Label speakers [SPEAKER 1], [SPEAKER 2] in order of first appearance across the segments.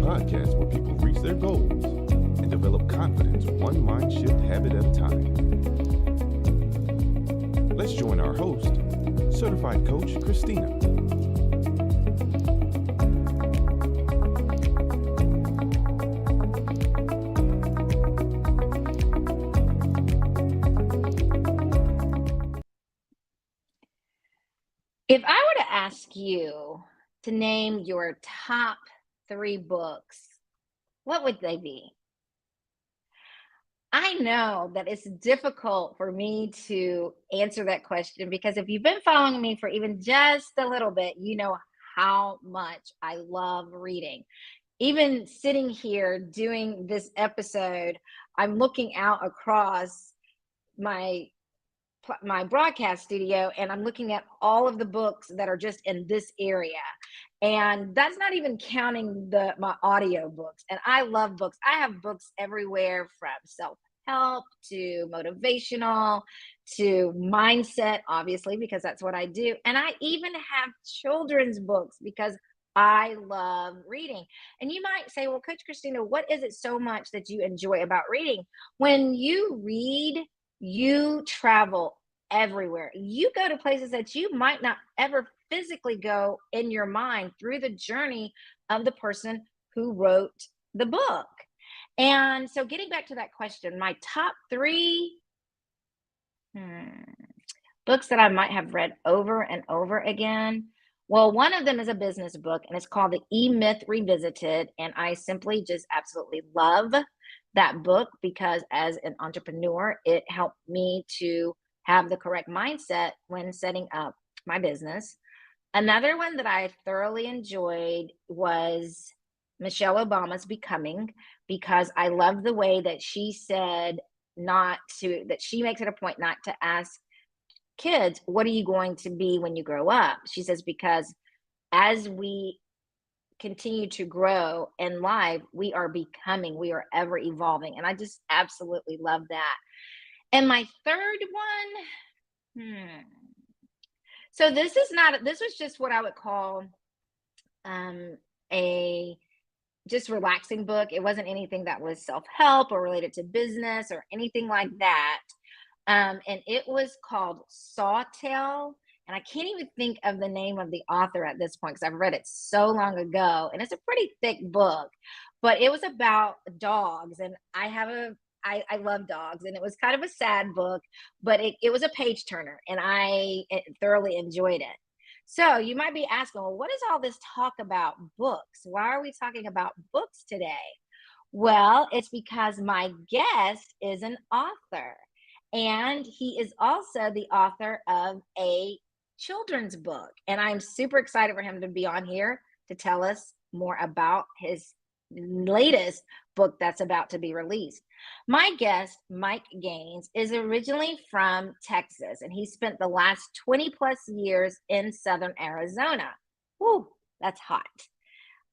[SPEAKER 1] podcast where people reach their goals and develop confidence one mind shift habit at a time. Let's join our host, certified coach Christina.
[SPEAKER 2] If I were to ask you to name your top 3 books, what would they be? I know that it's difficult for me to answer that question because if you've been following me for even just a little bit, you know how much I love reading. Even sitting here doing this episode, I'm looking out across my broadcast studio and I'm looking at all of the books that are just in this area, and that's not even counting my audio books. And I love books. I have books everywhere from self-help to motivational to mindset, obviously, because that's what I do. And I even have children's books because I love reading. And you might say, well, Coach Christina, what is it so much that you enjoy about reading? When you read, you travel everywhere. You go to places that you might not ever physically go in your mind through the journey of the person who wrote the book. And so getting back to that question, my top 3 books that I might have read over and over again. Well, one of them is a business book and it's called The E-Myth Revisited. And I simply just absolutely love that book because as an entrepreneur, it helped me to have the correct mindset when setting up my business. Another one that I thoroughly enjoyed was Michelle Obama's Becoming, because I love the way that she said that she makes it a point not to ask kids, what are you going to be when you grow up? She says, because as we continue to grow in life, we are becoming, we are ever evolving. And I just absolutely love that. And my third one, so this was just what I would call a just relaxing book. It wasn't anything that was self-help or related to business or anything like that. And it was called Sawtell. And I can't even think of the name of the author at this point because I've read it so long ago. And it's a pretty thick book, but it was about dogs. And I love dogs. And it was kind of a sad book, but it was a page turner. And I thoroughly enjoyed it. So you might be asking, well, what is all this talk about books? Why are we talking about books today? Well, it's because my guest is an author. And he is also the author of a children's book. And I'm super excited for him to be on here to tell us more about his latest book that's about to be released. My guest, Mike Gaines, is originally from Texas, and he spent the last 20 plus years in Southern Arizona. Woo, that's hot.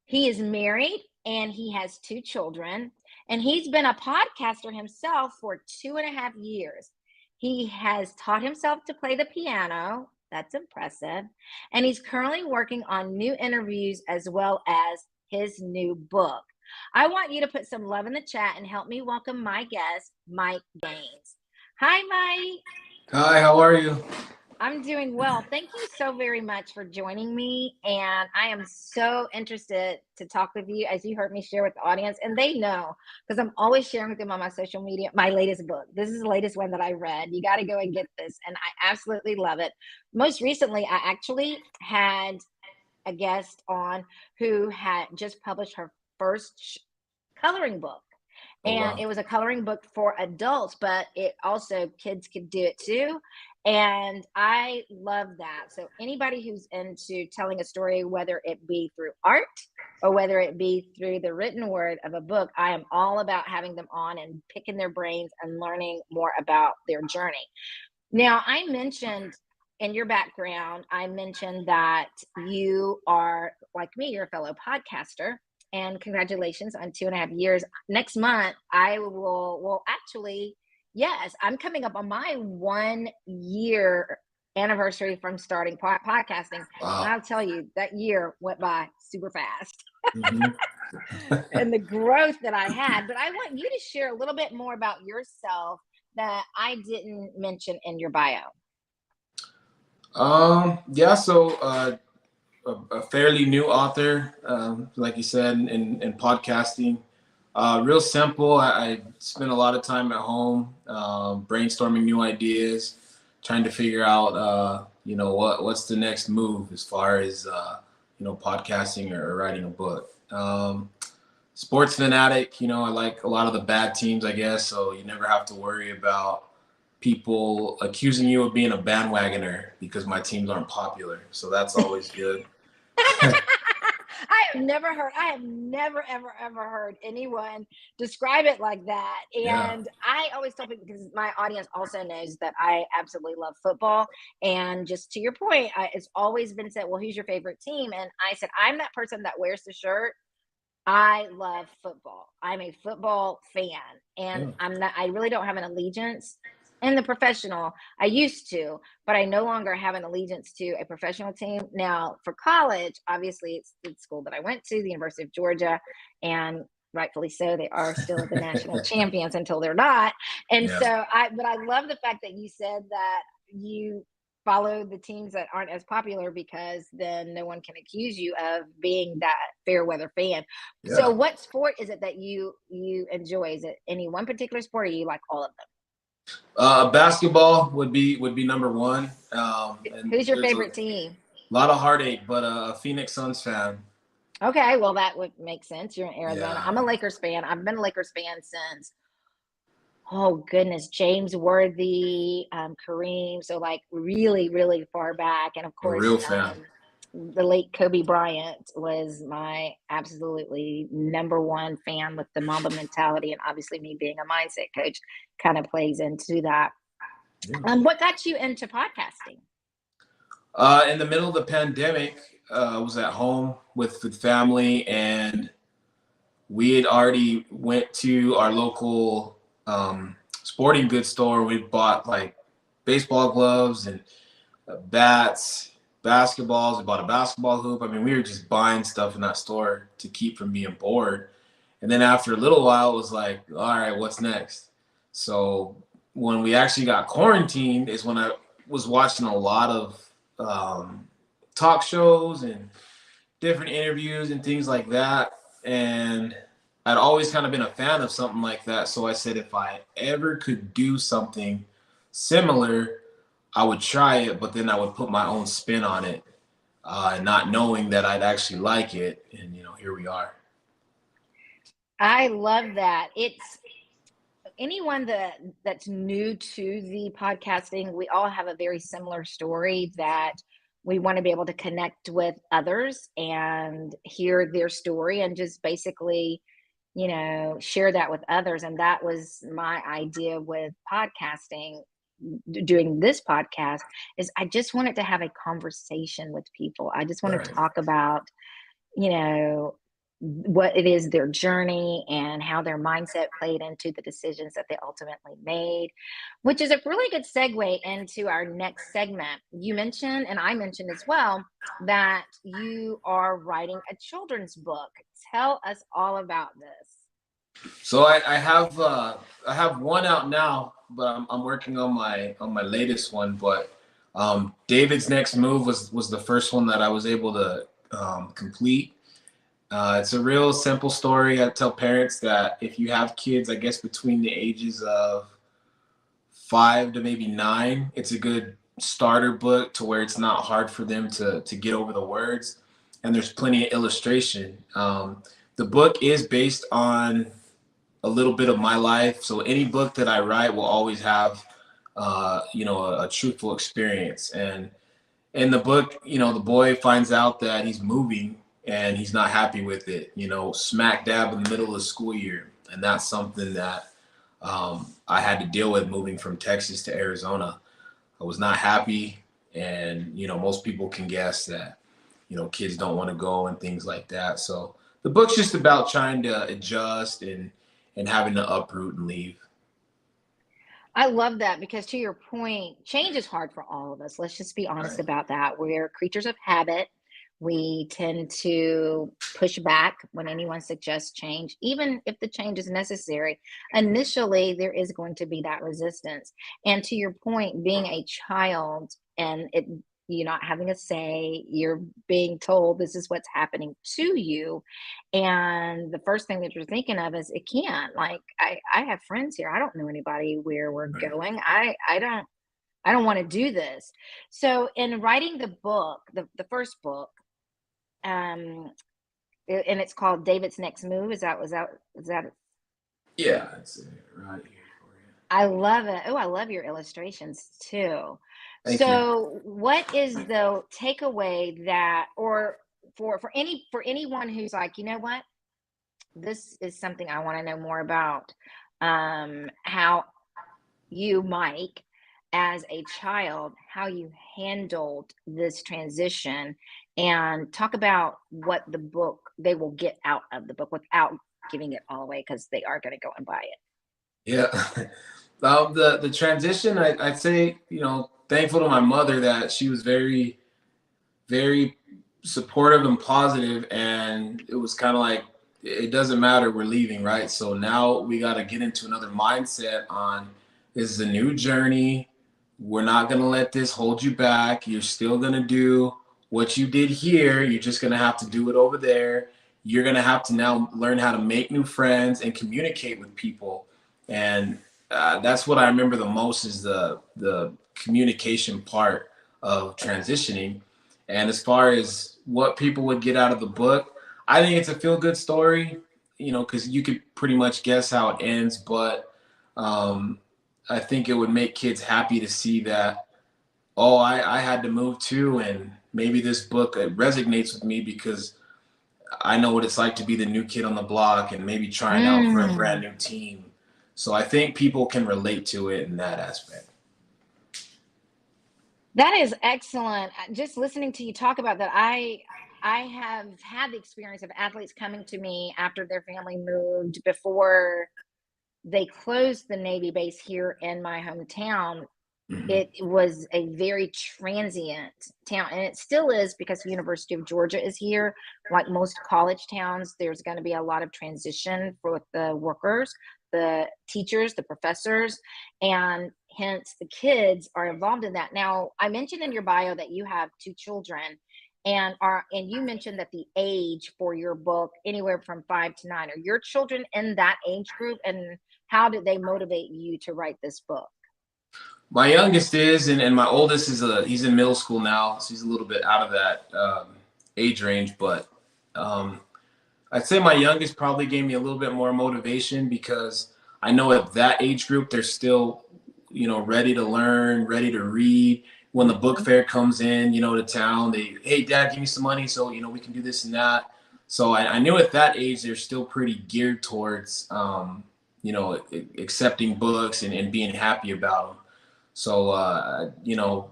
[SPEAKER 2] He is married and he has 2 children, and he's been a podcaster himself for 2.5 years. He has taught himself to play the piano. That's impressive. And he's currently working on new interviews as well as his new book. I want you to put some love in the chat and help me welcome my guest, Mike Gaines. Hi, Mike.
[SPEAKER 3] Hi, how are you?
[SPEAKER 2] I'm doing well. Thank you so very much for joining me. And I am so interested to talk with you, as you heard me share with the audience. And they know, because I'm always sharing with them on my social media, my latest book. This is the latest one that I read. You got to go and get this. And I absolutely love it. Most recently, I actually had a guest on who had just published her first coloring book. And It was a coloring book for adults, but it also kids could do it too. And I love that. So anybody who's into telling a story, whether it be through art or whether it be through the written word of a book, I am all about having them on and picking their brains and learning more about their journey. Now, I mentioned in your background, I mentioned that you are, like me, you're a fellow podcaster. And congratulations on 2.5 years. Next month, I will actually, yes, I'm coming up on my 1 year anniversary from starting podcasting.
[SPEAKER 3] Wow.
[SPEAKER 2] And I'll tell you, that year went by super fast. and the growth that I had. But I want you to share a little bit more about yourself that I didn't mention in your bio.
[SPEAKER 3] Yeah, so a fairly new author, like you said, in podcasting. Real simple. I spent a lot of time at home, brainstorming new ideas, trying to figure out, what's the next move as far as, podcasting or writing a book. Sports fanatic, I like a lot of the bad teams, I guess. So you never have to worry about people accusing you of being a bandwagoner because my teams aren't popular. So that's always good.
[SPEAKER 2] I have never, ever, ever heard anyone describe it like that.
[SPEAKER 3] Yeah.
[SPEAKER 2] And I always tell people, because my audience also knows that I absolutely love football. And just to your point, it's always been said, well, who's your favorite team? And I said, I'm that person that wears the shirt. I love football. I'm a football fan, and
[SPEAKER 3] Yeah.
[SPEAKER 2] I really don't have an allegiance in the professional. I used to, but I no longer have an allegiance to a professional team. Now, for college, obviously it's the school that I went to, the University of Georgia, and rightfully so, they are still the national champions until they're not. And
[SPEAKER 3] Yeah.
[SPEAKER 2] but I love the fact that you said that you follow the teams that aren't as popular, because then no one can accuse you of being that fair weather fan. So
[SPEAKER 3] Yeah.
[SPEAKER 2] what sport is it that you enjoy? Is it any one particular sport, or you like all of them?
[SPEAKER 3] Basketball would be number one. And
[SPEAKER 2] Who's your
[SPEAKER 3] there's a
[SPEAKER 2] favorite team?
[SPEAKER 3] lot of heartache, but a Phoenix Suns fan.
[SPEAKER 2] Okay, well, that would make sense. You're in Arizona.
[SPEAKER 3] Yeah.
[SPEAKER 2] I'm a Lakers fan. I've been a Lakers fan since, oh goodness, James Worthy, Kareem. So like really, really far back. And of
[SPEAKER 3] A
[SPEAKER 2] course,
[SPEAKER 3] real fan.
[SPEAKER 2] the late Kobe Bryant was my absolutely number one fan, with the Mamba mentality. And obviously me being a mindset coach kind of plays into that.
[SPEAKER 3] Yeah.
[SPEAKER 2] What got you into podcasting?
[SPEAKER 3] In the middle of the pandemic, I was at home with the family, and we had already went to our local sporting goods store. We bought like baseball gloves and bats, basketballs. We bought a basketball hoop. I mean, we were just buying stuff in that store to keep from being bored. And then after a little while, it was like, all right, what's next? So when we actually got quarantined is when I was watching a lot of talk shows and different interviews and things like that. And I'd always kind of been a fan of something like that. So I said, if I ever could do something similar, I would try it, but then I would put my own spin on it, not knowing that I'd actually like it. And, here we are.
[SPEAKER 2] I love that. It's anyone that's new to the podcasting, we all have a very similar story, that we want to be able to connect with others and hear their story, and just basically, share that with others. And that was my idea with podcasting, doing this podcast, is I just wanted to have a conversation with people. I just want
[SPEAKER 3] Right.
[SPEAKER 2] to talk about, what it is, their journey, and how their mindset played into the decisions that they ultimately made, which is a really good segue into our next segment. You mentioned, and I mentioned as well, that you are writing a children's book. Tell us all about this.
[SPEAKER 3] So I have one out now, but I'm working on my latest one. But David's Next Move was the first one that I was able to complete. It's a real simple story. I tell parents that if you have kids, I guess between the ages of 5 to maybe 9, it's a good starter book to where it's not hard for them to get over the words. And there's plenty of illustration. The book is based on a little bit of my life. So any book that I write will always have, a truthful experience. And in the book, the boy finds out that he's moving and he's not happy with it, smack dab in the middle of the school year. And that's something that I had to deal with moving from Texas to Arizona. I was not happy. And, most people can guess that, kids don't want to go and things like that. So the book's just about trying to adjust and having to uproot and leave.
[SPEAKER 2] I love that, because to your point, change is hard for all of us. Let's just be honest
[SPEAKER 3] Right.
[SPEAKER 2] about that. We're creatures of habit. We tend to push back when anyone suggests change, even if the change is necessary. Initially, there is going to be that resistance. And to your point, being a child and you not having a say, you're being told this is what's happening to you. And the first thing that you're thinking of is it can't. Like I have friends here. I don't know anybody where we're
[SPEAKER 3] Right.
[SPEAKER 2] going. I don't want to do this. So in writing the book, the first book, um, and it's called David's Next Move. Is that?
[SPEAKER 3] Yeah, that's it right here for you.
[SPEAKER 2] I love it. Oh, I love your illustrations too.
[SPEAKER 3] Thank you.
[SPEAKER 2] So, what is the takeaway that, or for anyone who's like, you know what, this is something I want to know more about. How you, Mike, as a child, how you handled this transition, and talk about what the book they will get out of the book without giving it all away because they are going to go and buy it.
[SPEAKER 3] Yeah. The transition, I'd say, thankful to my mother that she was very, very supportive and positive, and it was kind of like, it doesn't matter, we're leaving, right? So now we got to get into another mindset on, this is a new journey. We're not going to let this hold you back. You're still going to do what you did here. You're just going to have to do it over there. You're going to have to now learn how to make new friends and communicate with people. And that's what I remember the most, is the communication part of transitioning. And as far as what people would get out of the book, I think it's a feel-good story, because you could pretty much guess how it ends. But I think it would make kids happy to see that, oh, I had to move too, and maybe this book resonates with me because I know what it's like to be the new kid on the block and maybe trying out for a brand
[SPEAKER 2] Mm.
[SPEAKER 3] new team. So I think people can relate to it in that aspect.
[SPEAKER 2] That is excellent. Just listening to you talk about that, I have had the experience of athletes coming to me after their family moved before they closed the Navy base here in my hometown.
[SPEAKER 3] Mhm.
[SPEAKER 2] It was a very transient town, and it still is because the University of Georgia is here. Like most college towns, there's going to be a lot of transition for the workers, the teachers, the professors, and hence the kids are involved in that. Now, I mentioned in your bio that you have two children, and you mentioned that the age for your book anywhere from 5 to 9. Are your children in that age group, and how did they motivate you to write this book?
[SPEAKER 3] My youngest is, and my oldest he's in middle school now, so he's a little bit out of that age range. But um, I'd say my youngest probably gave me a little bit more motivation, because I know at that age group they're still, ready to learn, ready to read. When the book
[SPEAKER 2] Mhm.
[SPEAKER 3] fair comes in, to town, hey, Dad, give me some money so we can do this and that. So I knew at that age they're still pretty geared towards, accepting books and being happy about them. So,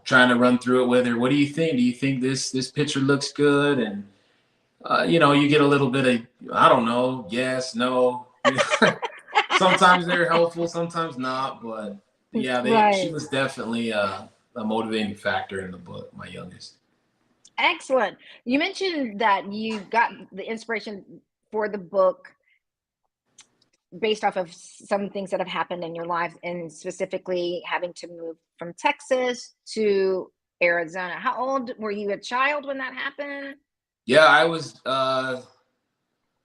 [SPEAKER 3] trying to run through it with her. What do you think? Do you think this picture looks good? And you get a little bit of, I don't know, yes, no. Sometimes they're helpful, sometimes not. But yeah, she
[SPEAKER 2] Right.
[SPEAKER 3] was definitely a motivating factor in the book, my youngest.
[SPEAKER 2] Excellent. You mentioned that you got the inspiration for the book based off of some things that have happened in your life, and specifically having to move from Texas to Arizona. How old were you, a child when that happened?
[SPEAKER 3] Yeah, I was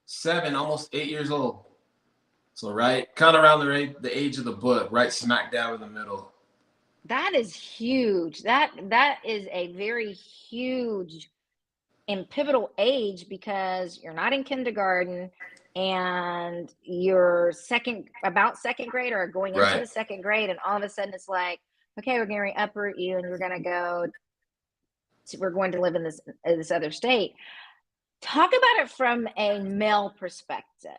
[SPEAKER 3] 7, almost 8 years old. So right, kind of around the age of the book, right smack dab in the middle.
[SPEAKER 2] That is huge. That is a very huge and pivotal age because you're not in kindergarten and you're second grade or going into
[SPEAKER 3] Right.
[SPEAKER 2] the second grade, and all of a sudden it's like, okay, we're going to uproot you and we're going to live in this other state. Talk about it from a male perspective,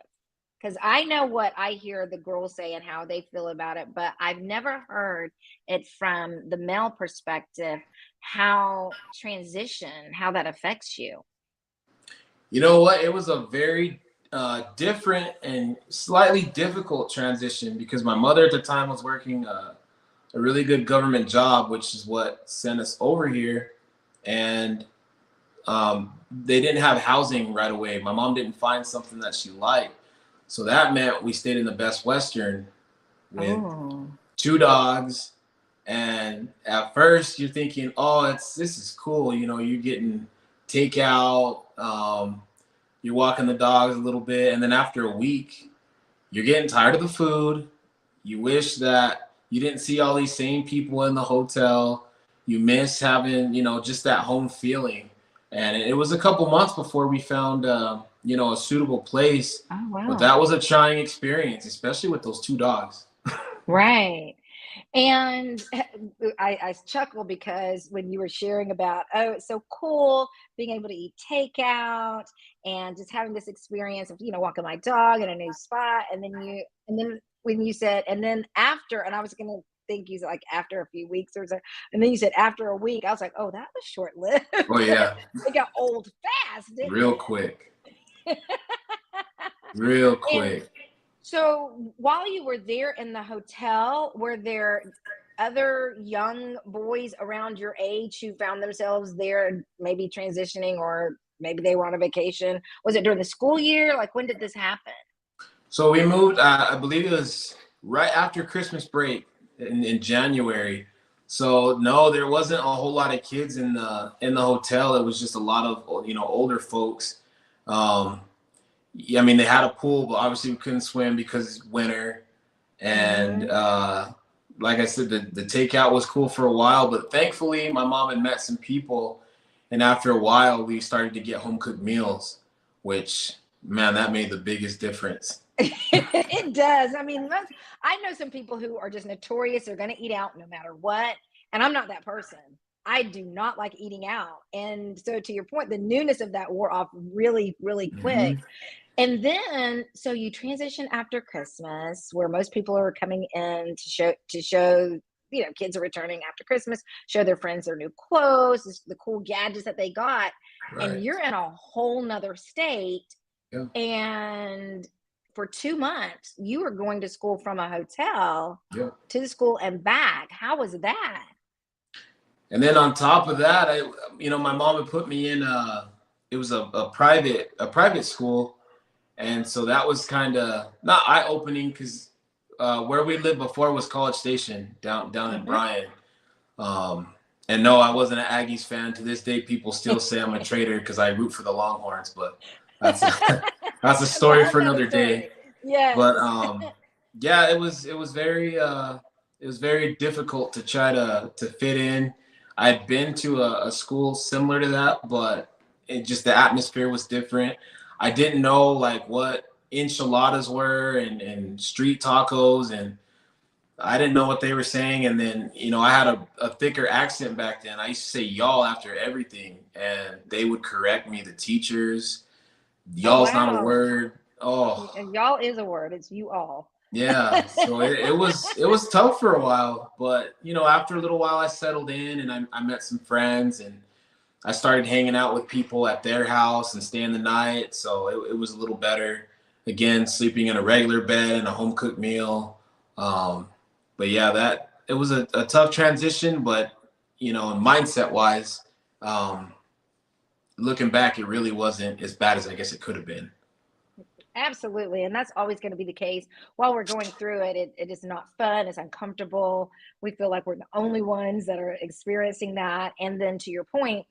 [SPEAKER 2] because I know what I hear the girls say and how they feel about it, but I've never heard it from the male perspective, how that affects you.
[SPEAKER 3] You know what? It was a very different and slightly difficult transition, because my mother at the time was working a really good government job, which is what sent us over here. And they didn't have housing right away. My mom didn't find something that she liked. So that meant we stayed in the Best Western with
[SPEAKER 2] Oh.
[SPEAKER 3] 2 dogs. And at first you're thinking, oh, this is cool. You know, you're getting takeout. You're walking the dogs a little bit. And then after a week, you're getting tired of the food. You wish that you didn't see all these same people in the hotel. You miss having, you know, just that home feeling. And it was a couple months before we found, you know, a suitable place.
[SPEAKER 2] Oh, wow.
[SPEAKER 3] But that was a trying experience, especially with those 2 dogs.
[SPEAKER 2] Right. And I chuckle because when you were sharing about, oh, it's so cool being able to eat takeout and just having this experience of, you know, walking my dog in a new spot. And then when you said, and then after, and I was going to think you said like after a few weeks or so, and then you said after a week, I was like, oh, that was short lived.
[SPEAKER 3] Oh, yeah.
[SPEAKER 2] It got old fast, didn't
[SPEAKER 3] Real
[SPEAKER 2] it?
[SPEAKER 3] quick. Real
[SPEAKER 2] And
[SPEAKER 3] quick.
[SPEAKER 2] so while you were there in the hotel, were there other young boys around your age who found themselves there, maybe transitioning, or maybe they were on a vacation? Was it during the school year? Like, when did this happen?
[SPEAKER 3] So we moved, I believe it was right after Christmas break in January. So no, there wasn't a whole lot of kids in the hotel. It was just a lot of, you know, older folks. Yeah, I mean, they had a pool, but obviously we couldn't swim because it's winter. And like I said, the takeout was cool for a while, but thankfully my mom had met some people. And after a while, we started to get home cooked meals, which, man, that made the biggest difference.
[SPEAKER 2] It does. I mean, I know some people who are just notorious. They're going to eat out no matter what. And I'm not that person. I do not like eating out. And so to your point, the newness of that wore off really, really quick. And then, so you transition after Christmas, where most people are coming in to show, you know, kids are returning after Christmas, show their friends their new clothes, the cool gadgets that they got.
[SPEAKER 3] Right.
[SPEAKER 2] And you're in a whole nother state.
[SPEAKER 3] Yeah.
[SPEAKER 2] And for 2 months, you were going to school from a hotel
[SPEAKER 3] Yeah.
[SPEAKER 2] to the school and back. How was that?
[SPEAKER 3] And then on top of that, you know, my mom had put me in it was a private school. And so that was kind of not eye-opening because where we lived before was College Station down in Bryan. And no, I wasn't an Aggies fan. To this day, people still say I'm a traitor because I root for the Longhorns, but that's a story for another day.
[SPEAKER 2] Yeah.
[SPEAKER 3] But yeah, it was very difficult to try to fit in. I'd been to a school similar to that, but the atmosphere was different. I didn't know like what enchiladas were and street tacos, and I didn't know what they were saying. And then, you know, I had a thicker accent back then. I used to say y'all after everything, and they would correct me, the teachers. Y'all's not a word. Oh,
[SPEAKER 2] and y'all is a word. It's you all.
[SPEAKER 3] Yeah. So it was tough for a while, but you know, after a little while I settled in and I met some friends and I started hanging out with people at their house and staying the night. So it was a little better. Again, sleeping in a regular bed and a home cooked meal. But yeah, it was a tough transition, but you know, mindset wise, looking back, it really wasn't as bad as I guess it could have been.
[SPEAKER 2] Absolutely. And that's always going to be the case. While we're going through it, it is not fun. It's uncomfortable. We feel like we're the only ones that are experiencing that. And then to your point,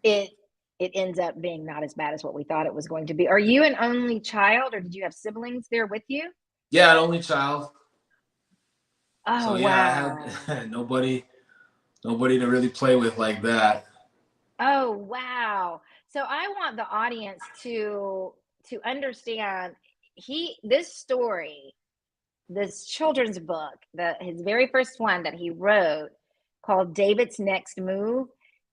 [SPEAKER 2] it ends up being not as bad as what we thought it was going to be. Are you an only child, or did you have siblings there with you?
[SPEAKER 3] Yeah, an only child.
[SPEAKER 2] Oh,
[SPEAKER 3] so yeah,
[SPEAKER 2] wow.
[SPEAKER 3] I had nobody to really play with like that.
[SPEAKER 2] Oh, wow. So I want the audience to understand this story, this children's book, his very first one that he wrote, called David's Next Move.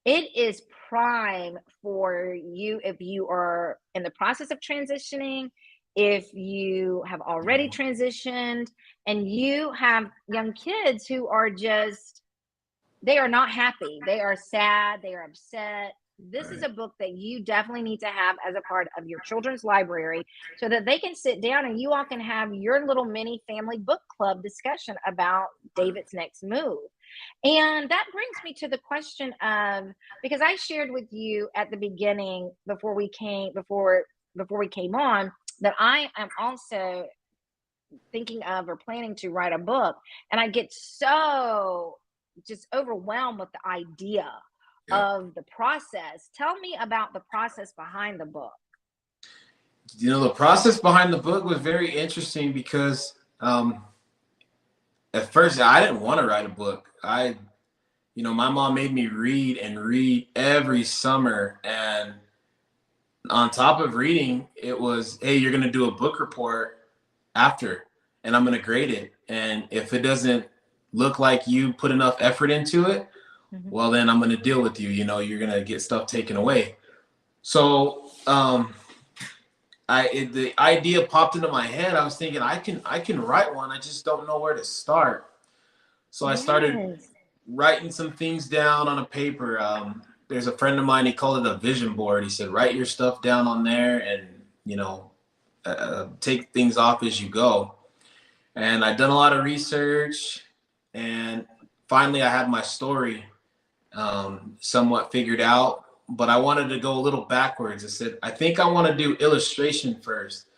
[SPEAKER 2] It is prime for you if you are in the process of transitioning, if you have already transitioned, and you have young kids who are they are not happy. They are sad. They are upset. This is a book that you definitely need to have as a part of your children's library so that they can sit down and you all can have your little mini family book club discussion about David's Next Move. And that brings me to the question of, because I shared with you at the beginning before we came on, that I am also thinking of or planning to write a book, and I get so just overwhelmed with the idea
[SPEAKER 3] Yeah.
[SPEAKER 2] of the process. Tell me about the process behind the book.
[SPEAKER 3] The process behind the book was very interesting because at first I didn't want to write a book. My mom made me read and read every summer, and on top of reading, it was, hey, you're gonna do a book report after, and I'm gonna grade it. And if it doesn't look like you put enough effort into it,
[SPEAKER 2] Mhm.
[SPEAKER 3] well, then I'm gonna deal with you. You're gonna get stuff taken away. So the idea popped into my head. I was thinking I can write one. I just don't know where to start. So I started
[SPEAKER 2] Yes.
[SPEAKER 3] writing some things down on a paper. There's a friend of mine. He called it a vision board. He said, write your stuff down on there, and take things off as you go. And I'd done a lot of research, and finally I had my story somewhat figured out. But I wanted to go a little backwards. I said, I think I want to do illustration first.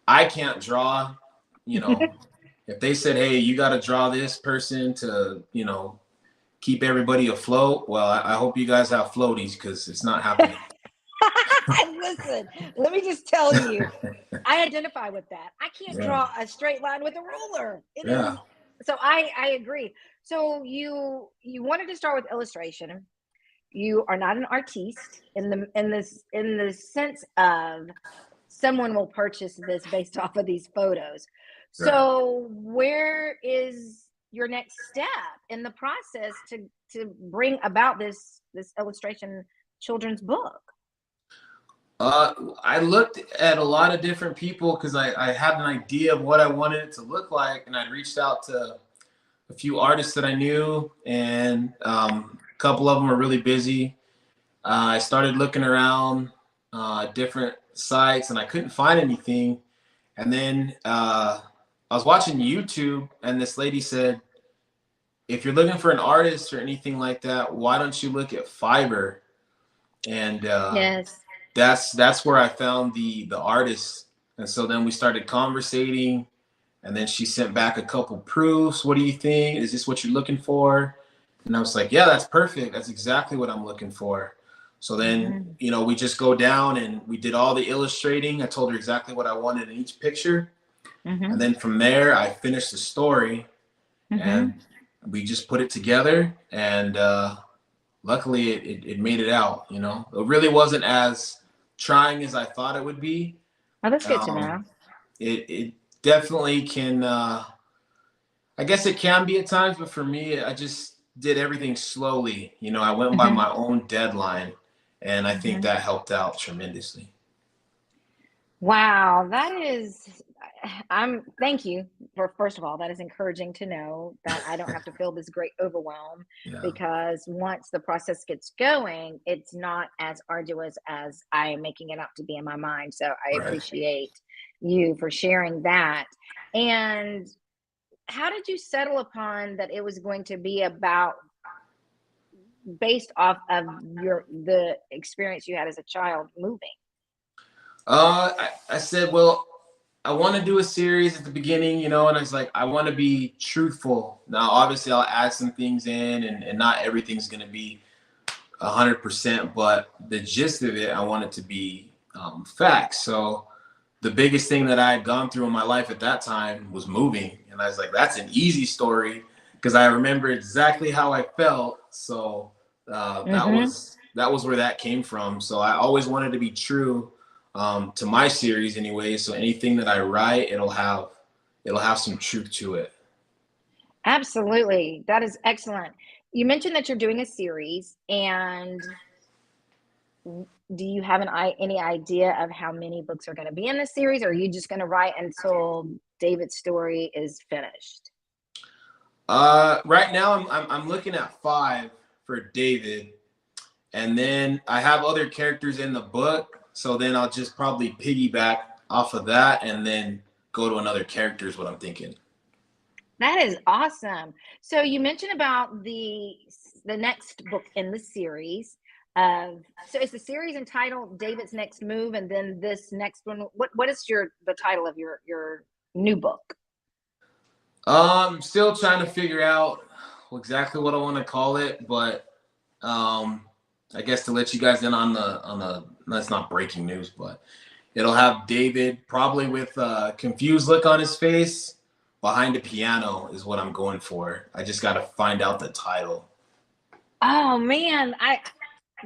[SPEAKER 3] I can't draw. If they said, hey, you got to draw this person to, keep everybody afloat, well, I hope you guys have floaties, because it's not happening.
[SPEAKER 2] Listen, let me just tell you, I identify with that. I can't
[SPEAKER 3] Yeah.
[SPEAKER 2] draw a straight line with a ruler.
[SPEAKER 3] Yeah.
[SPEAKER 2] So I agree. So you wanted to start with illustration. You are not an artiste in the sense of someone will purchase this based off of these photos. So where is your next step in the process to bring about this illustration children's book?
[SPEAKER 3] I looked at a lot of different people because I had an idea of what I wanted it to look like, and I'd reached out to a few artists that I knew, and a couple of them were really busy. I started looking around different sites, and I couldn't find anything. And then I was watching YouTube, and this lady said, if you're looking for an artist or anything like that, why don't you look at Fiverr? And
[SPEAKER 2] Yes.
[SPEAKER 3] that's where I found the artist. And so then we started conversating, and then she sent back a couple proofs. What do you think? Is this what you're looking for? And I was like, yeah, that's perfect. That's exactly what I'm looking for. So then, we just go down and we did all the illustrating. I told her exactly what I wanted in each picture. And then from there, I finished the story, and we just put it together. And luckily, it made it out. It really wasn't as trying as I thought it would be.
[SPEAKER 2] Oh, that's good to know.
[SPEAKER 3] It definitely can. I guess it can be at times, but for me, I just did everything slowly. I went by my own deadline, and I think that helped out tremendously.
[SPEAKER 2] Wow, thank you for, first of all, that is encouraging to know that I don't have to feel this great overwhelm, because once the process gets going, it's not as arduous as I am making it out to be in my mind. So I appreciate you for sharing that. And how did you settle upon that it was going to be about, based off of the experience you had as a child moving?
[SPEAKER 3] I said, well, I want to do a series at the beginning, and I was like, I want to be truthful. Now, obviously, I'll add some things in, and not everything's going to be 100%, but the gist of it, I want it to be facts. So the biggest thing that I had gone through in my life at that time was moving. And I was like, that's an easy story, because I remember exactly how I felt. So that was where that came from. So I always wanted to be true to my series anyway. So anything that I write, it'll have some truth to it.
[SPEAKER 2] Absolutely. That is excellent. You mentioned that you're doing a series, and do you have any idea of how many books are going to be in the series, or are you just going to write until David's story is finished?
[SPEAKER 3] Right now I'm looking at 5 for David, and then I have other characters in the book. So then I'll just probably piggyback off of that and then go to another character is what I'm thinking.
[SPEAKER 2] That is awesome. So you mentioned about the next book in the series of, so is the series entitled David's Next Move, and then this next one, what is the title of your new book?
[SPEAKER 3] Still trying to figure out exactly what I want to call it, but I guess to let you guys in on the that's not breaking news, but it'll have David probably with a confused look on his face behind a piano is what I'm going for. I just got to find out the title.
[SPEAKER 2] Oh man,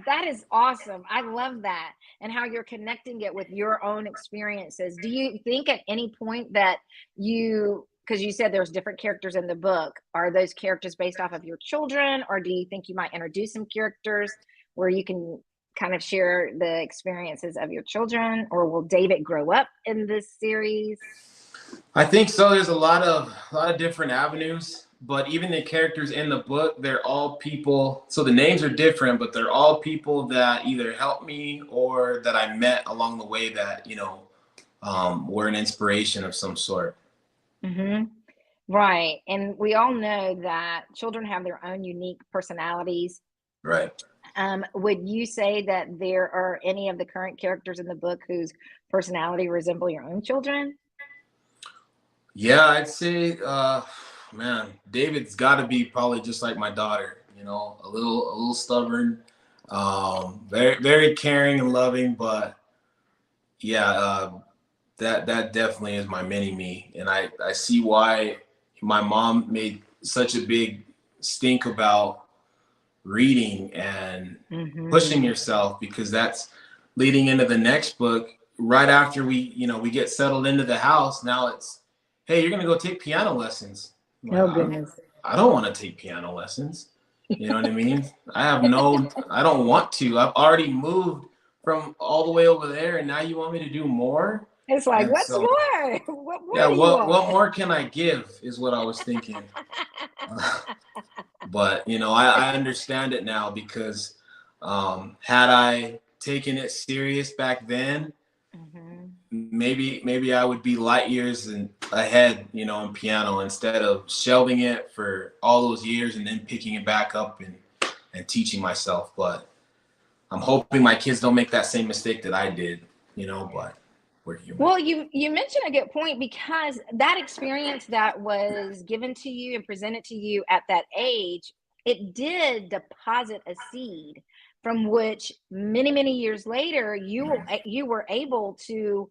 [SPEAKER 2] that is awesome. I love that. And how you're connecting it with your own experiences. Do you think at any point that because you said there's different characters in the book, are those characters based off of your children, or do you think you might introduce some characters where you can kind of share the experiences of your children, or will David grow up in this series?
[SPEAKER 3] I think so. There's a lot of different avenues, but even the characters in the book, they're all people. So the names are different, but they're all people that either helped me or that I met along the way that, were an inspiration of some sort.
[SPEAKER 2] Mm-hmm. Right. And we all know that children have their own unique personalities.
[SPEAKER 3] Right.
[SPEAKER 2] Would you say that there are any of the current characters in the book whose personality resemble your own children?
[SPEAKER 3] Yeah, I'd say, man, David's got to be probably just like my daughter. A little stubborn, very very caring and loving. But yeah, that definitely is my mini me, and I see why my mom made such a big stink about reading and pushing yourself, because that's leading into the next book. Right after we get settled into the house, now it's, hey, you're gonna go take piano lessons.
[SPEAKER 2] Oh goodness.
[SPEAKER 3] I don't want to take piano lessons. You know what I mean? I don't want to. I've already moved from all the way over there, and now you want me to do more?
[SPEAKER 2] It's like,
[SPEAKER 3] And
[SPEAKER 2] what's
[SPEAKER 3] so,
[SPEAKER 2] more? What more
[SPEAKER 3] yeah,
[SPEAKER 2] do you
[SPEAKER 3] what
[SPEAKER 2] want?
[SPEAKER 3] more can I give is what I was thinking. But I understand it now, because had I taken it serious back then, maybe I would be light years ahead, in piano, instead of shelving it for all those years and then picking it back up and teaching myself. But I'm hoping my kids don't make that same mistake that I did, but we're human.
[SPEAKER 2] Well, you mentioned a good point, because that experience that was given to you and presented to you at that age, it did deposit a seed from which many years later you were able to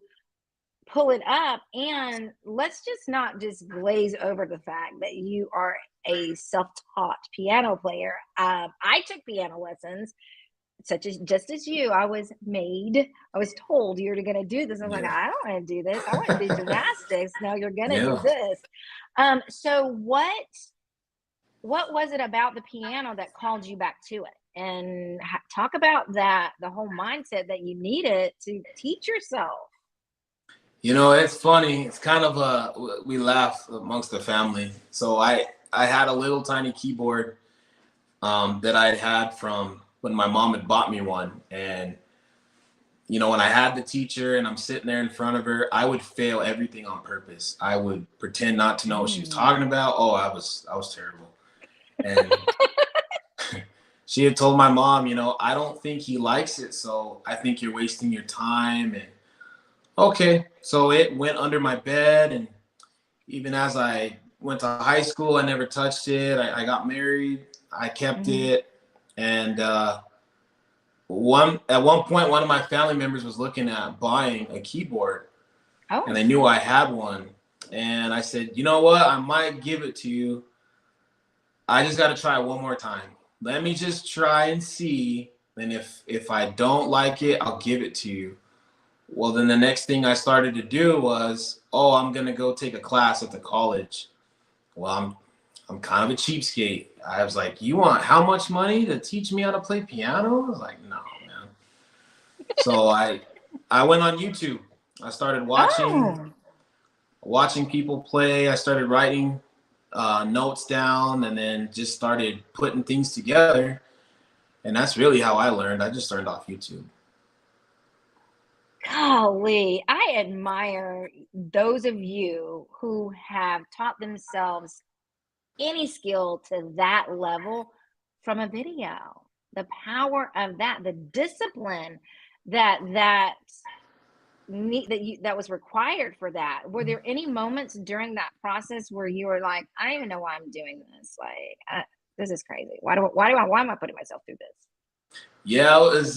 [SPEAKER 2] pull it up. And let's just not just glaze over the fact that you are a self-taught piano player. I took piano lessons, just as you. I was told you're going to do this. I was like, I don't want to do this. I want to do gymnastics. No, you're going to do this. So what was it about the piano that called you back to it? And talk about the whole mindset that you needed to teach yourself.
[SPEAKER 3] It's funny. It's kind of we laugh amongst the family. So I had a little tiny keyboard that I had from when my mom had bought me one. And, when I had the teacher and I'm sitting there in front of her, I would fail everything on purpose. I would pretend not to know what she was talking about. Oh, I was terrible. And she had told my mom, I don't think he likes it, so I think you're wasting your time. And okay, so it went under my bed. And even as I went to high school, I never touched it. I got married, I kept it. And at one point, one of my family members was looking at buying a keyboard, and they knew I had one. And I said, you know what? I might give it to you. I just got to try it one more time. Let me just try and see. And if I don't like it, I'll give it to you. Well, then the next thing I started to do was, I'm going to go take a class at the college. Well, I'm kind of a cheapskate. I was like, you want how much money to teach me how to play piano? I was like, no, man. So I went on YouTube. I started watching people play. I started writing notes down, and then just started putting things together. And that's really how I learned. I just learned off YouTube.
[SPEAKER 2] Golly, I admire those of you who have taught themselves any skill to that level from a video. The power of that, the discipline that that was required for that. Were there any moments during that process where you were like, I don't even know why I'm doing this? Like, this is crazy. Why am I putting myself through this?
[SPEAKER 3] Yeah, it was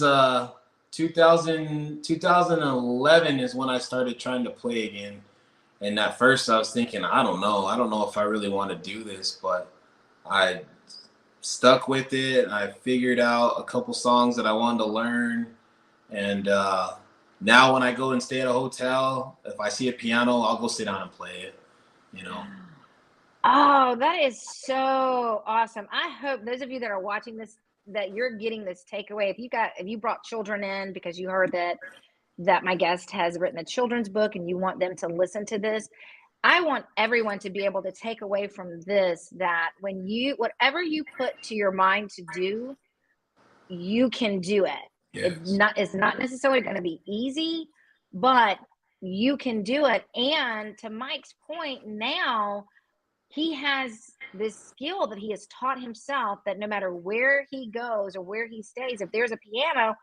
[SPEAKER 3] 2011 is when I started trying to play again. And at first I was thinking, I don't know if I really want to do this, but I stuck with it. I figured out a couple songs that I wanted to learn. And now when I go and stay at a hotel, if I see a piano, I'll go sit down and play it, you know.
[SPEAKER 2] Oh, that is so awesome. I hope those of you that are watching this, that you're getting this takeaway. If you brought children in because you heard that my guest has written a children's book and you want them to listen to this, I want everyone to be able to take away from this that whatever you put to your mind to do, you can do it.
[SPEAKER 3] Yes.
[SPEAKER 2] It's not necessarily going to be easy, but you can do it. And to Mike's point, now he has this skill that he has taught himself, that no matter where he goes or where he stays, if there's a piano,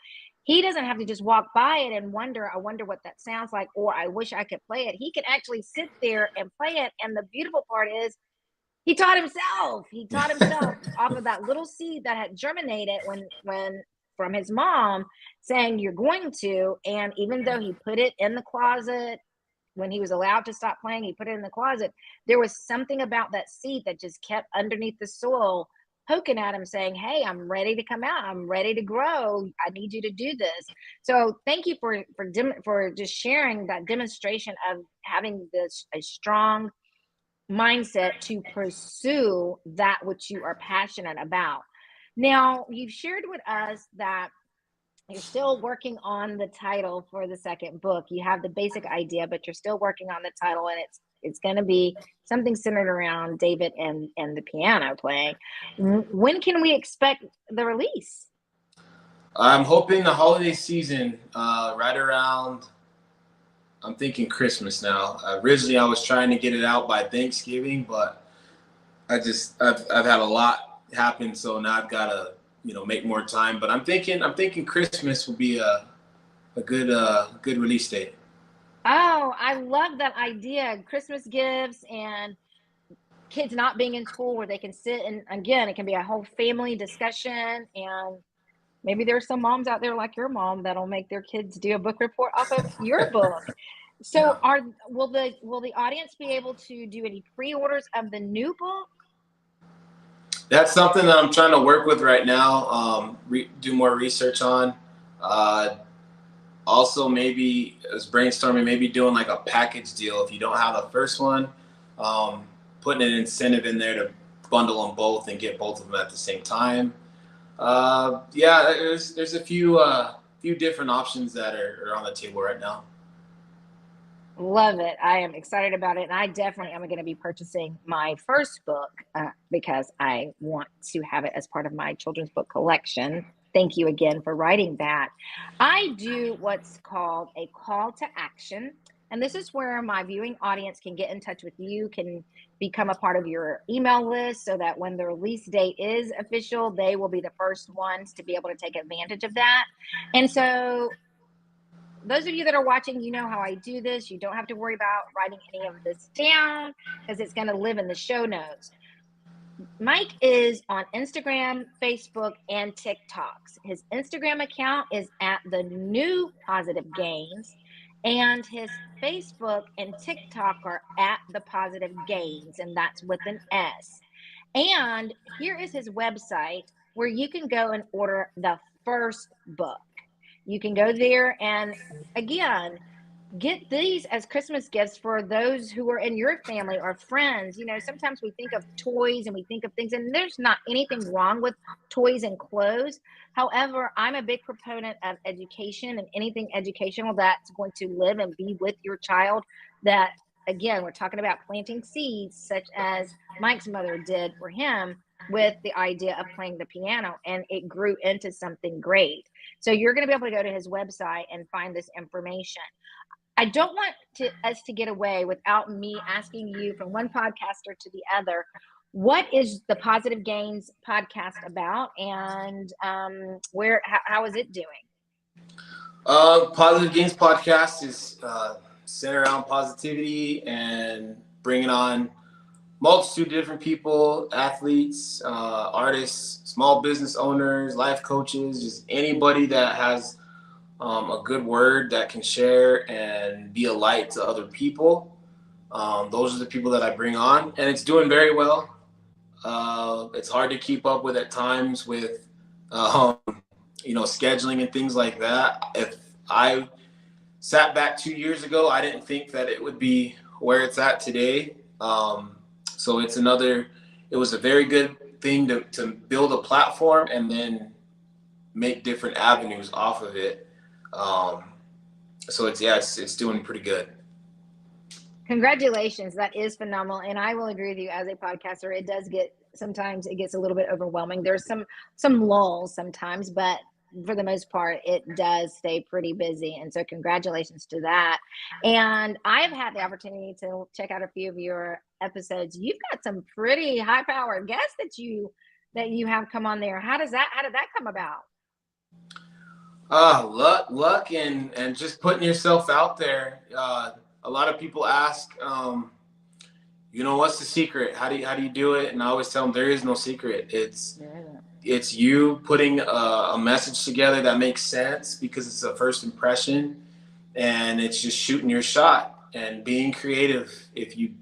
[SPEAKER 2] he doesn't have to just walk by it and I wonder what that sounds like, or I wish I could play it. He can actually sit there and play it. And the beautiful part is he taught himself. He taught himself off of that little seed that had germinated when from his mom saying you're going to. And even though he put it in the closet, when he was allowed to stop playing, he put it in the closet. There was something about that seed that just kept underneath the soil, poking at him, saying, hey, I'm ready to come out. I'm ready to grow. I need you to do this. So thank you for just sharing that demonstration of having a strong mindset to pursue that which you are passionate about. Now, you've shared with us that you're still working on the title for the second book. You have the basic idea, but you're still working on the title, and it's going to be something centered around David and the piano playing. When can we expect the release?
[SPEAKER 3] I'm hoping the holiday season, right around, I'm thinking Christmas now. Originally, I was trying to get it out by Thanksgiving, but I've had a lot happen, so now I've got to make more time. But I'm thinking Christmas will be a good release date.
[SPEAKER 2] Oh, I love that idea. Christmas gifts and kids not being in school where they can sit, and again, it can be a whole family discussion. And maybe there's some moms out there like your mom that'll make their kids do a book report off of your book. So will the audience be able to do any pre-orders of the new book?
[SPEAKER 3] That's something that I'm trying to work with right now. Do more research on. Also, maybe as brainstorming, maybe doing like a package deal. If you don't have the first one, putting an incentive in there to bundle them both and get both of them at the same time. There's a few different options that are on the table right now.
[SPEAKER 2] Love it. I am excited about it. And I definitely am going to be purchasing my first book because I want to have it as part of my children's book collection. Thank you again for writing that. I do what's called a call to action. And this is where my viewing audience can get in touch with you, can become a part of your email list so that when the release date is official, they will be the first ones to be able to take advantage of that. And so those of you that are watching, you know how I do this. You don't have to worry about writing any of this down because it's going to live in the show notes. Mike is on Instagram, Facebook, and TikToks. His Instagram account is at the New Positive Gains, and his Facebook and TikTok are at the Positive Gains, and that's with an S. And here is his website where you can go and order the first book. You can go there and, again, get these as Christmas gifts for those who are in your family or friends. Sometimes we think of toys and we think of things, and there's not anything wrong with toys and clothes. However, I'm a big proponent of education and anything educational that's going to live and be with your child. That, again, we're talking about planting seeds, such as Mike's mother did for him with the idea of playing the piano, and it grew into something great. So you're going to be able to go to his website and find this information. I don't want us to get away without me asking you, from one podcaster to the other, what is the Positive Gains podcast about, and how is it doing?
[SPEAKER 3] Positive Gains podcast is centered around positivity and bringing on multitude of different people, athletes, artists, small business owners, life coaches, just anybody that has a good word that can share and be a light to other people. Those are the people that I bring on, and it's doing very well. It's hard to keep up with at times with, scheduling and things like that. If I sat back 2 years ago, I didn't think that it would be where it's at today. So it was a very good thing to build a platform and then make different avenues off of it. So it's doing pretty good.
[SPEAKER 2] Congratulations. That is phenomenal. And I will agree with you, as a podcaster, sometimes it gets a little bit overwhelming. There's some lulls sometimes, but for the most part, it does stay pretty busy. And so congratulations to that. And I've had the opportunity to check out a few of your episodes. You've got some pretty high powered guests that you have come on there. How did that come about?
[SPEAKER 3] Luck and just putting yourself out there. A lot of people ask, what's the secret? How do you do it? And I always tell them there is no secret. It's you putting a message together that makes sense because it's a first impression, and it's just shooting your shot and being creative. If you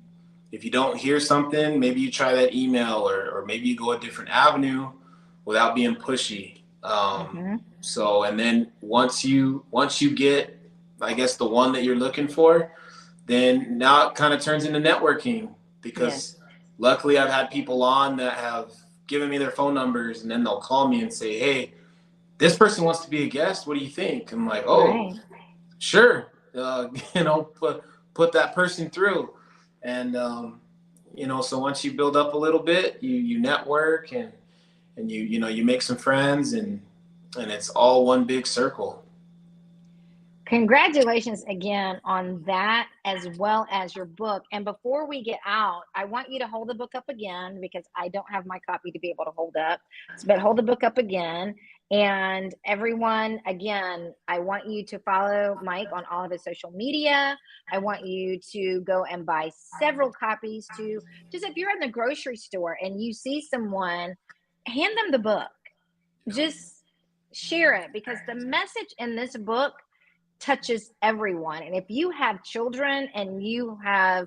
[SPEAKER 3] don't hear something, maybe you try that email or maybe you go a different avenue without being pushy. So, and then once you get, I guess, the one that you're looking for, then now it kind of turns into networking, because luckily I've had people on that have given me their phone numbers, and then they'll call me and say, hey, this person wants to be a guest. What do you think? I'm like, oh, sure. Put that person through. And, so once you build up a little bit, you network and you make some friends, and it's all one big circle.
[SPEAKER 2] Congratulations again on that, as well as your book. And before we get out, I want you to hold the book up again, because I don't have my copy to be able to hold up. But hold the book up again. And everyone, again, I want you to follow Mike on all of his social media. I want you to go and buy several copies just if you're in the grocery store and you see someone, hand them the book. Just share it, because the message in this book touches everyone. And if you have children and you have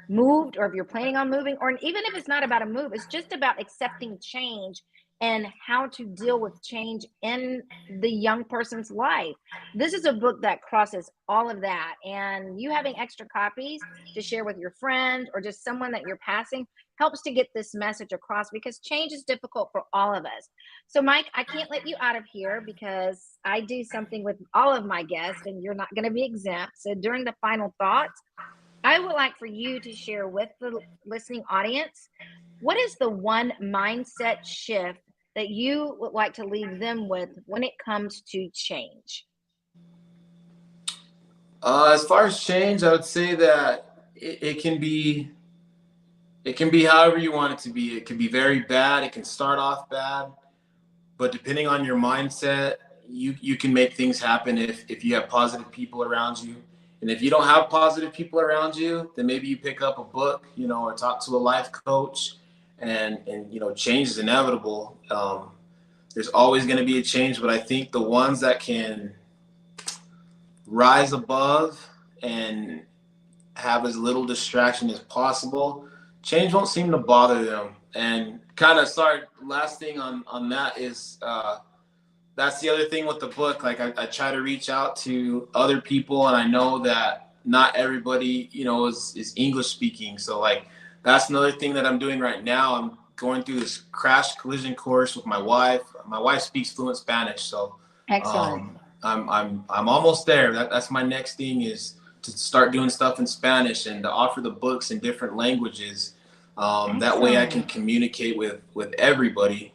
[SPEAKER 2] moved, or if you're planning on moving, or even if it's not about a move, it's just about accepting change and how to deal with change in the young person's life. This is a book that crosses all of that. And you having extra copies to share with your friend or just someone that you're passing helps to get this message across, because change is difficult for all of us. So Mike, I can't let you out of here, because I do something with all of my guests and you're not going to be exempt. So during the final thoughts, I would like for you to share with the listening audience, what is the one mindset shift that you would like to leave them with when it comes to change?
[SPEAKER 3] As far as change, I would say that it can be however you want it to be. It can be very bad. It can start off bad, but depending on your mindset, you can make things happen if you have positive people around you. And if you don't have positive people around you, then maybe you pick up a book, or talk to a life coach, and change is inevitable. There's always going to be a change, but I think the ones that can rise above and have as little distraction as possible, change won't seem to bother them. And last thing on that is, that's the other thing with the book. Like I try to reach out to other people, and I know that not everybody, is English speaking. So like, that's another thing that I'm doing right now. I'm going through this crash collision course with my wife. My wife speaks fluent Spanish. So
[SPEAKER 2] excellent.
[SPEAKER 3] I'm almost there. That's my next thing, is to start doing stuff in Spanish and to offer the books in different languages. That way I can communicate with everybody.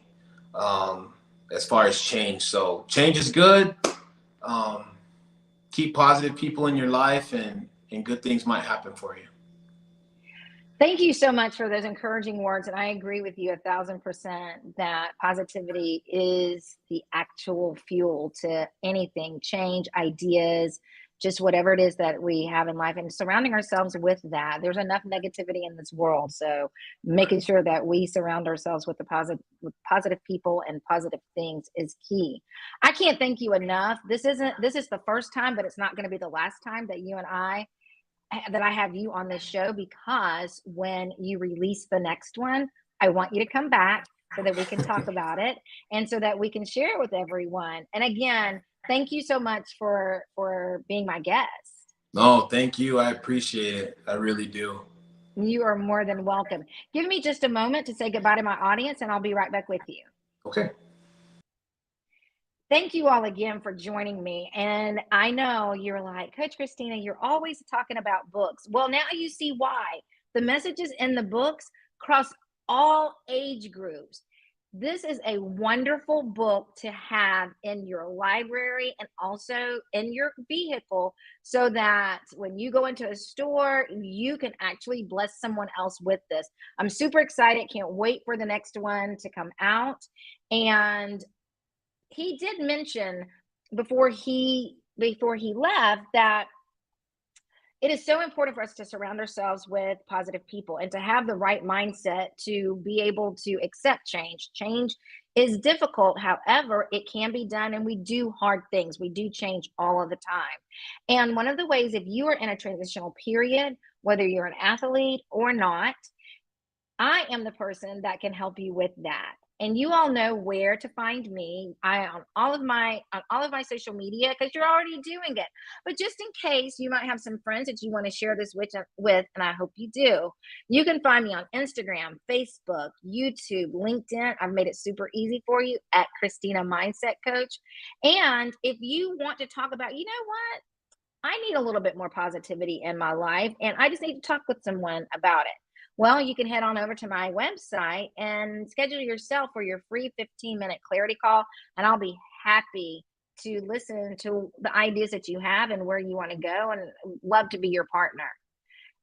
[SPEAKER 3] As far as change. So change is good. Keep positive people in your life, and good things might happen for you.
[SPEAKER 2] Thank you so much for those encouraging words. And I agree with you 1,000% that positivity is the actual fuel to anything, change, ideas, just whatever it is that we have in life, and surrounding ourselves with that. There's enough negativity in this world. So making sure that we surround ourselves with with positive people and positive things is key. I can't thank you enough. This is the first time, but it's not going to be the last time that I have you on this show, because when you release the next one, I want you to come back so that we can talk about it and so that we can share it with everyone. And again, thank you so much for being my guest.
[SPEAKER 3] No, thank you. I appreciate it. I really do.
[SPEAKER 2] You are more than welcome. Give me just a moment to say goodbye to my audience, and I'll be right back with you.
[SPEAKER 3] Okay.
[SPEAKER 2] Thank you all again for joining me. And I know you're like, Coach Christina, you're always talking about books. Well, now you see why. The messages in the books cross all age groups. This is a wonderful book to have in your library and also in your vehicle, so that when you go into a store, you can actually bless someone else with this. I'm super excited. Can't wait for the next one to come out. And he did mention before he left that it is so important for us to surround ourselves with positive people and to have the right mindset to be able to accept change. Change is difficult, however, it can be done, and we do hard things. We do change all of the time. And one of the ways, if you are in a transitional period, whether you're an athlete or not, I am the person that can help you with that. And you all know where to find me. I on all of my social media, because you're already doing it. But just in case you might have some friends that you want to share this with, and I hope you do, you can find me on Instagram, Facebook, YouTube, LinkedIn. I've made it super easy for you at Christina Mindset Coach. And if you want to talk about, you know what? I need a little bit more positivity in my life, and I just need to talk with someone about it. Well, you can head on over to my website and schedule yourself for your free 15-minute clarity call, and I'll be happy to listen to the ideas that you have and where you want to go, and love to be your partner.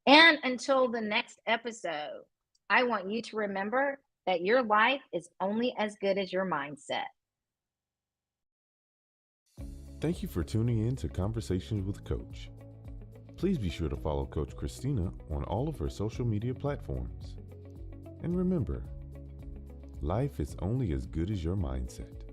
[SPEAKER 2] And until the next episode, I want you to remember that your life is only as good as your mindset.
[SPEAKER 1] Thank you for tuning in to Conversations with Coach. Please be sure to follow Coach Christina on all of her social media platforms. And remember, life is only as good as your mindset.